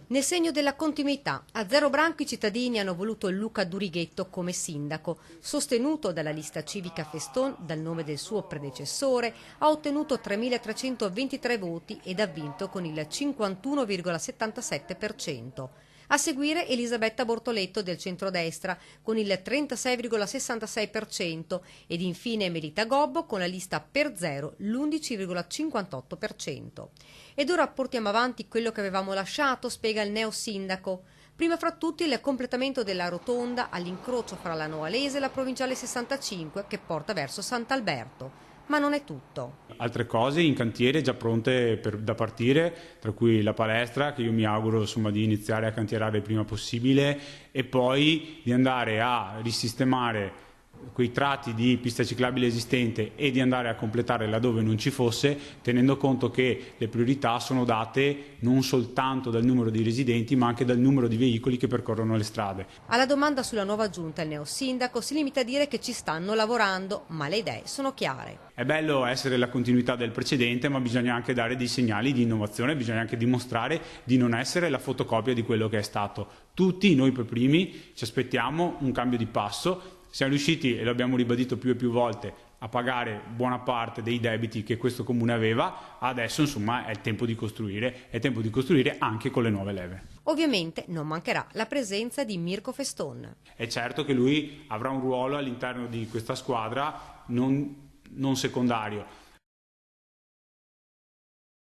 Nel segno della continuità, a Zero Branco i cittadini hanno voluto Luca Durighetto come sindaco. Sostenuto dalla lista civica Feston dal nome del suo predecessore, ha ottenuto 3.323 voti ed ha vinto con il 51,77%. A seguire Elisabetta Bortoletto del centrodestra con il 36,66% ed infine Melita Gobbo con la lista Per Zero l'11,58%. Ed ora portiamo avanti quello che avevamo lasciato, spiega il neo sindaco. Prima fra tutti il completamento della rotonda all'incrocio fra la Noalese e la provinciale 65 che porta verso Sant'Alberto. Ma non è tutto. Altre cose in cantiere già pronte da partire, tra cui la palestra che io mi auguro insomma, di iniziare a cantierare il prima possibile e poi di andare a risistemare quei tratti di pista ciclabile esistente e di andare a completare laddove non ci fosse, tenendo conto che le priorità sono date non soltanto dal numero di residenti ma anche dal numero di veicoli che percorrono le strade. Alla domanda sulla nuova giunta il neosindaco si limita a dire che ci stanno lavorando, ma le idee sono chiare. È bello essere la continuità del precedente, ma bisogna anche dare dei segnali di innovazione, bisogna anche dimostrare di non essere la fotocopia di quello che è stato. Tutti noi per primi ci aspettiamo un cambio di passo. Siamo riusciti, e lo abbiamo ribadito più e più volte, a pagare buona parte dei debiti che questo comune aveva, adesso insomma è tempo di costruire anche con le nuove leve. Ovviamente non mancherà la presenza di Mirko Feston. È certo che lui avrà un ruolo all'interno di questa squadra non secondario.